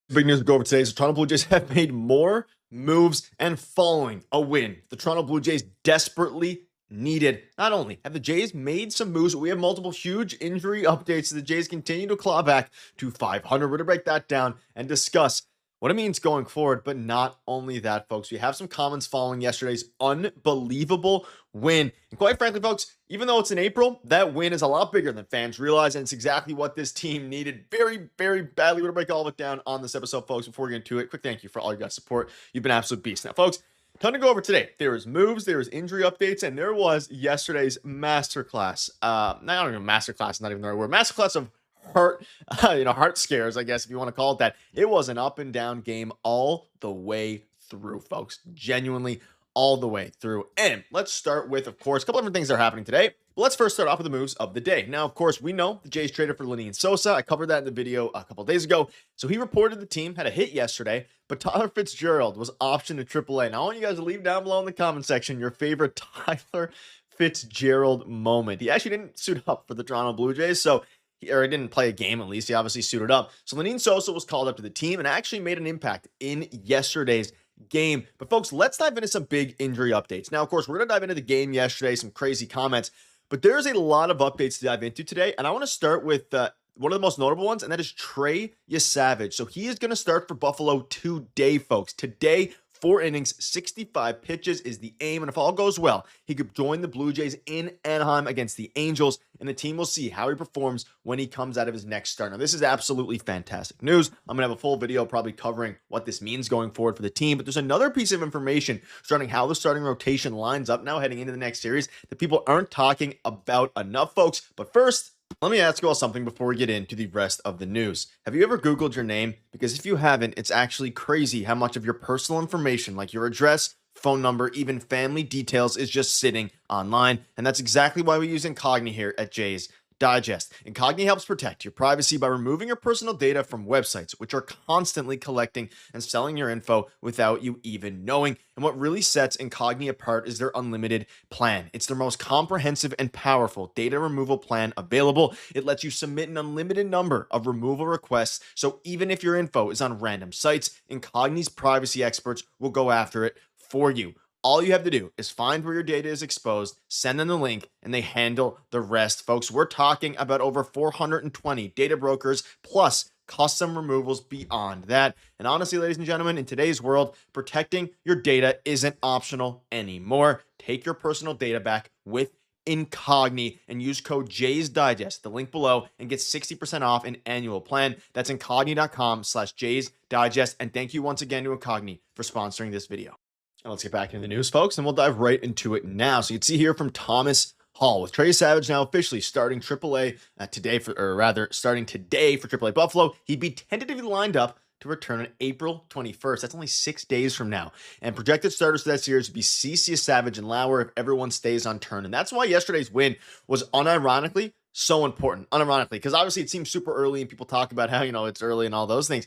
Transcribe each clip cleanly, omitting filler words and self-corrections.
Big news to go over today is the Toronto Blue Jays have made more moves and following a win. The Toronto Blue Jays desperately needed. Not only have the Jays made some moves, but we have multiple huge injury updates. The Jays continue to claw back to 500. We're going to break that down and discuss what it means going forward. But not only that, folks, we have some comments following yesterday's unbelievable win. And quite frankly, folks, even though it's in April, that win is a lot bigger than fans realize, and it's exactly what this team needed very, very badly. We're going to break all of it down on this episode, folks. Before we get into it, quick thank you for all your guys' support. You've been absolute beasts. Now, folks, ton to go over today. There was moves, there was injury updates, and there was yesterday's masterclass. Not even masterclass, not even the right word. Masterclass of heart scares, I guess, if you want to call it that. It was an up and down game all the way through, folks. Genuinely all the way through. And let's start with, of course, a couple different things that are happening today. But let's first start off with the moves of the day. Now, of course, we know the Jays traded for Lenny Sosa. I covered that in the video a couple days ago. So he reported the team had a hit yesterday, but Tyler Fitzgerald was optioned to AAA. Now, I want you guys to leave down below in the comment section your favorite Tyler Fitzgerald moment. He actually didn't suit up for the Toronto Blue Jays, so he didn't play a game at least. He obviously suited up. So Lenny Sosa was called up to the team and actually made an impact in yesterday's game. But folks, let's dive into some big injury updates. Now, of course, we're going to dive into the game yesterday, some crazy comments, but there's a lot of updates to dive into today. And I want to start with one of the most notable ones, and that is Trey Yesavage. So he is going to start for Buffalo today, folks. Today, 4 innings, 65 pitches is the aim. And if all goes well, he could join the Blue Jays in Anaheim against the Angels, and the team will see how he performs when he comes out of his next start. Now, this is absolutely fantastic news. I'm going to have a full video probably covering what this means going forward for the team, but there's another piece of information starting how the starting rotation lines up now heading into the next series that people aren't talking about enough, folks. But first, let me ask you all something before we get into the rest of the news. Have you ever Googled your name? Because if you haven't, it's actually crazy how much of your personal information, like your address, phone number, even family details, is just sitting online. And that's exactly why we use Incogni here at Jays Digest. Incogni helps protect your privacy by removing your personal data from websites, which are constantly collecting and selling your info without you even knowing. And what really sets Incogni apart is their unlimited plan. It's their most comprehensive and powerful data removal plan available. It lets you submit an unlimited number of removal requests, so even if your info is on random sites, Incogni's privacy experts will go after it for you. All you have to do is find where your data is exposed, send them the link, and they handle the rest. Folks, we're talking about over 420 data brokers plus custom removals beyond that. And honestly, ladies and gentlemen, in today's world, protecting your data isn't optional anymore. Take your personal data back with Incogni and use code Jays Digest, the link below, and get 60% off an annual plan. That's incogni.com/Jays Digest. And thank you once again to Incogni for sponsoring this video. And let's get back into the news, folks, and we'll dive right into it now. So you can see here from Thomas Hall, with Trey Yesavage now officially starting AAA starting today for AAA Buffalo. He'd be tentatively lined up to return on April 21st. That's only 6 days from now. And projected starters for that series would be CC Yesavage and Lauer if everyone stays on turn. And that's why yesterday's win was unironically so important. Unironically, because obviously it seems super early and people talk about how, it's early and all those things.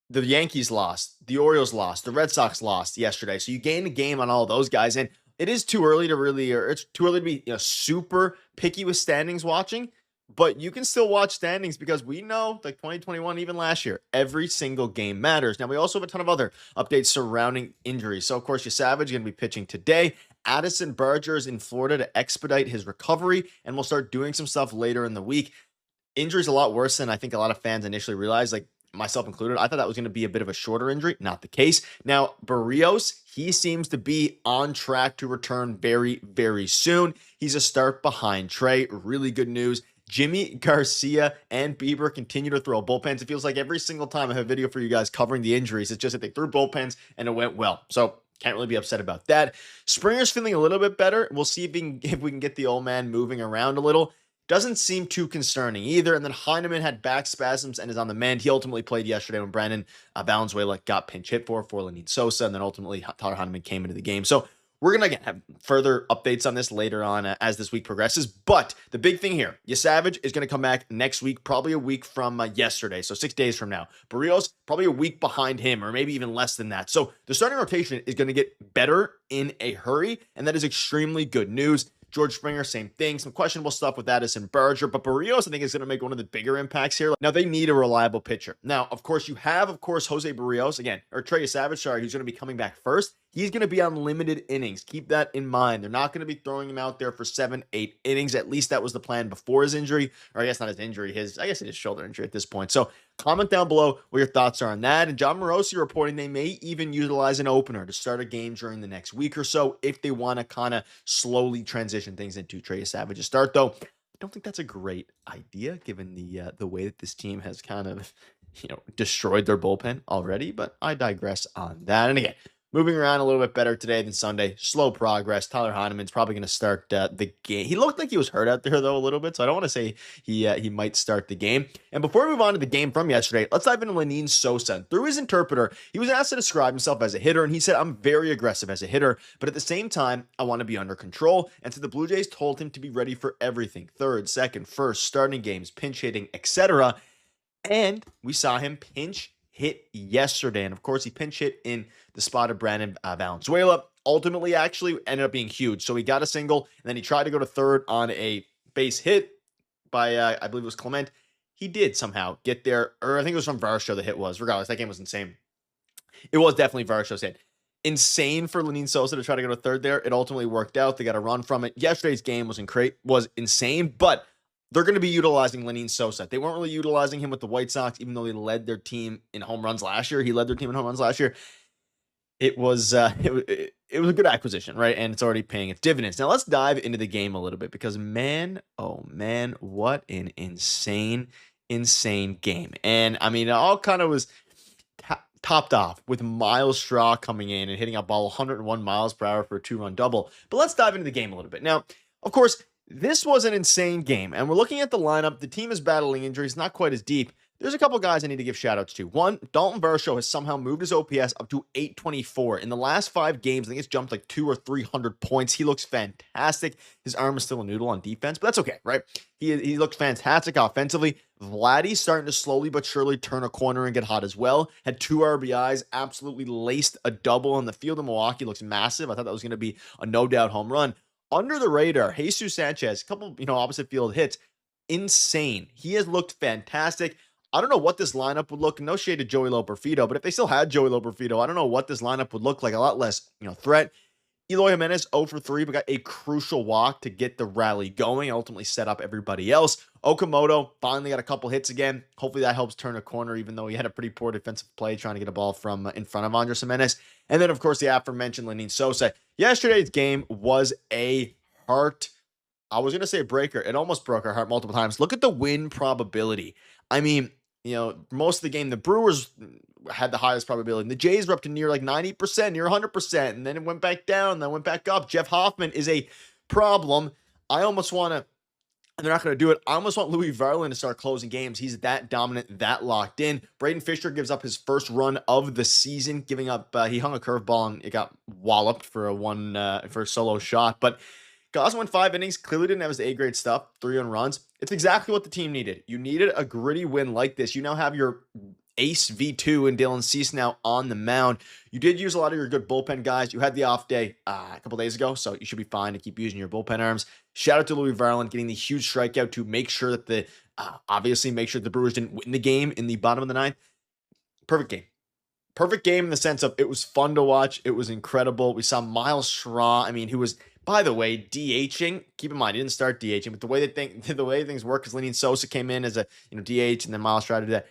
The Yankees lost, the Orioles lost, the Red Sox lost yesterday. So you gained a game on all of those guys. And it is too early to it's too early to be super picky with standings watching, but you can still watch standings because we know, like 2021, even last year, every single game matters. Now, we also have a ton of other updates surrounding injuries. So, of course, Yesavage is going to be pitching today. Addison Barger is in Florida to expedite his recovery, and we'll start doing some stuff later in the week. Injury's a lot worse than I think a lot of fans initially realized, like myself included. I thought that was going to be a bit of a shorter injury. Not the case. Now, Barrios, he seems to be on track to return very, very soon. He's a start behind Trey. Really good news. Jimmy Garcia and Bieber continue to throw bullpens. It feels like every single time I have a video for you guys covering the injuries, it's just that they threw bullpens and it went well. So can't really be upset about that. Springer's feeling a little bit better. We'll see if we can get the old man moving around a little. Doesn't seem too concerning either. And then Heineman had back spasms and is on the mend. He ultimately played yesterday when Brandon Valenzuela got pinch hit for Lenny Sosa, and then ultimately Tyler Heineman came into the game. So we're going to again have further updates on this later on as this week progresses. But the big thing here, Yesavage is going to come back next week, probably a week from yesterday, so 6 days from now. Barrios, probably a week behind him, or maybe even less than that. So the starting rotation is going to get better in a hurry, and that is extremely good news. George Springer, same thing. Some questionable stuff with Addison Berger, but Barrios, I think, is going to make one of the bigger impacts here. Now, they need a reliable pitcher. Now, of course, you have, Jose Barrios, again, or Trey Savage, sorry, who's going to be coming back first. He's going to be on limited innings. Keep that in mind. They're not going to be throwing him out there for 7, 8 innings. At least that was the plan before his injury, or I guess not his injury, I guess it is shoulder injury at this point. So comment down below what your thoughts are on that. And John Morosi reporting they may even utilize an opener to start a game during the next week or so if they want to kind of slowly transition things into Trey Savage's start, though. I don't think that's a great idea given the way that this team has kind of, destroyed their bullpen already, but I digress on that. And again, moving around a little bit better today than Sunday. Slow progress. Tyler Heineman's probably going to start the game. He looked like he was hurt out there, though, a little bit, so I don't want to say he might start the game. And before we move on to the game from yesterday, let's dive into Lenyn Sosa. Through his interpreter, he was asked to describe himself as a hitter, and he said, "I'm very aggressive as a hitter, but at the same time, I want to be under control." And so the Blue Jays told him to be ready for everything. Third, second, first, starting games, pinch hitting, etc. And we saw him pinch hit yesterday. And of course, he pinch hit in the spot of Brandon Valenzuela. Ultimately, actually ended up being huge. So he got a single, and then he tried to go to third on a base hit by, I believe it was Clement. He did somehow get there, or I think it was from Varsho the hit was. Regardless, that game was insane. It was definitely Varsho's hit. Insane for Lenyn Sosa to try to go to third there. It ultimately worked out. They got a run from it. Yesterday's game was insane, but they're going to be utilizing Lenyn Sosa. They weren't really utilizing him with the White Sox, even though they led their team in home runs last year. He led their team in home runs last year. It was it was a good acquisition, right? And it's already paying its dividends. Now let's dive into the game a little bit because man, oh man, what an insane game. And I mean, it all kind of was topped off with Miles Straw coming in and hitting a ball 101 miles per hour for a 2-run double. But let's dive into the game a little bit. Now, of course, this was an insane game, and we're looking at the lineup. The team is battling injuries, not quite as deep. There's a couple guys I need to give shout-outs to. One, Dalton Varsho has somehow moved his OPS up to 824. In the last 5 games, I think it's jumped like 200 or 300 points. He looks fantastic. His arm is still a noodle on defense, but that's okay, right? He looks fantastic offensively. Vladdy's starting to slowly but surely turn a corner and get hot as well. Had 2 RBIs, absolutely laced a double on the field in Milwaukee. Looks massive. I thought that was going to be a no-doubt home run. Under the radar, Jesus Sanchez, a couple, opposite field hits. Insane. He has looked fantastic. I don't know what this lineup would look. No shade to Joey Loperfido, but if they still had Joey Loperfido, I don't know what this lineup would look like. A lot less, threat. Eloy Jimenez 0 for 3, but got a crucial walk to get the rally going. Ultimately set up everybody else. Okamoto finally got a couple hits again. Hopefully that helps turn a corner, even though he had a pretty poor defensive play trying to get a ball from in front of Andres Jimenez. And then, of course, the aforementioned Lenyn Sosa. Yesterday's game was a heart. I was going to say a breaker. It almost broke our heart multiple times. Look at the win probability. I mean, most of the game, the Brewers had the highest probability. The Jays were up to near like 90%, near 100%, and then it went back down, then went back up. Jeff Hoffman is a problem. I almost want to, and they're not going to do it. I almost want Louis Varland to start closing games. He's that dominant, that locked in. Braden Fisher gives up his first run of the season, giving up, he hung a curveball and it got walloped for a solo shot, but Goss went 5 innings, clearly didn't have his A-grade stuff, 3 runs. It's exactly what the team needed. You needed a gritty win like this. You now have your ace V2 and Dylan Cease now on the mound. You did use a lot of your good bullpen guys. You had the off day a couple days ago, so you should be fine to keep using your bullpen arms. Shout out to Louis Varland getting the huge strikeout to make sure that obviously make sure the Brewers didn't win the game in the bottom of the 9th. Perfect game. Perfect game in the sense of it was fun to watch. It was incredible. We saw Miles Straw, who was, by the way, DHing. Keep in mind, he didn't start DHing, but the way things work, because Lenyn Sosa came in as a DH, and then Miles tried to do that.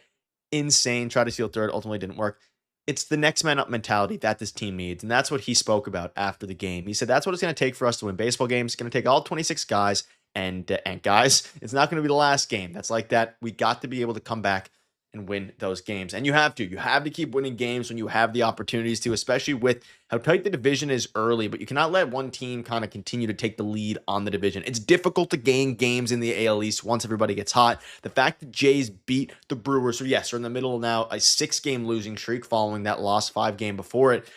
Insane. Tried to steal third, ultimately didn't work. It's the next man up mentality that this team needs, and that's what he spoke about after the game. He said that's what it's going to take for us to win baseball games. It's going to take all 26 guys, and guys, it's not going to be the last game. That's like that. We got to be able to come back and win those games. And you have to keep winning games when you have the opportunities to, especially with how tight the division is early, but you cannot let one team kind of continue to take the lead on the division. It's difficult to gain games in the AL East once everybody gets hot. The fact that Jays beat the Brewers, so yes, they're in the middle of now a 6-game losing streak following that lost 5-game before it.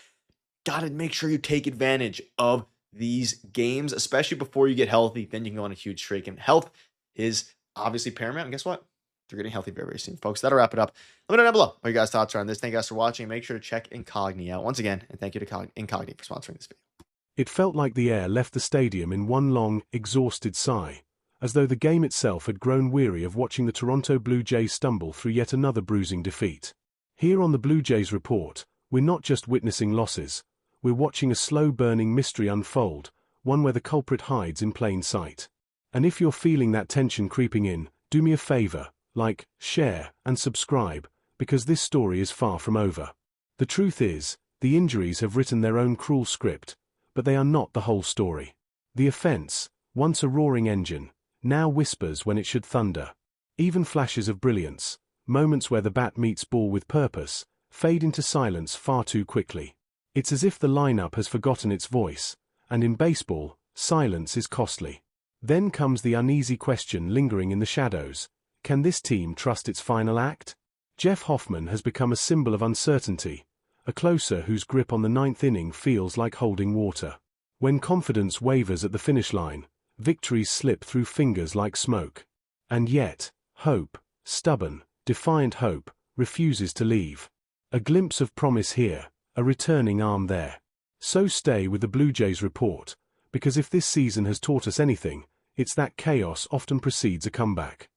Got to make sure you take advantage of these games, especially before you get healthy. Then you can go on a huge streak, and health is obviously paramount. And guess what? They're getting healthy very, very soon, folks. That'll wrap it up. Let me know down below what your guys' thoughts are on this. Thank you guys for watching. Make sure to check Incogni out once again. And thank you to Incogni for sponsoring this video. It felt like the air left the stadium in one long, exhausted sigh, as though the game itself had grown weary of watching the Toronto Blue Jays stumble through yet another bruising defeat. Here on the Blue Jays Report, we're not just witnessing losses, we're watching a slow-burning mystery unfold, one where the culprit hides in plain sight. And if you're feeling that tension creeping in, do me a favor, like, share, and subscribe, because this story is far from over. The truth is, the injuries have written their own cruel script, but they are not the whole story. The offense, once a roaring engine, now whispers when it should thunder. Even flashes of brilliance, moments where the bat meets ball with purpose, fade into silence far too quickly. It's as if the lineup has forgotten its voice, and in baseball, silence is costly. Then comes the uneasy question lingering in the shadows: can this team trust its final act? Jeff Hoffman has become a symbol of uncertainty, a closer whose grip on the ninth inning feels like holding water. When confidence wavers at the finish line, victories slip through fingers like smoke. And yet, hope, stubborn, defiant hope, refuses to leave. A glimpse of promise here, a returning arm there. So stay with the Blue Jays Report, because if this season has taught us anything, it's that chaos often precedes a comeback.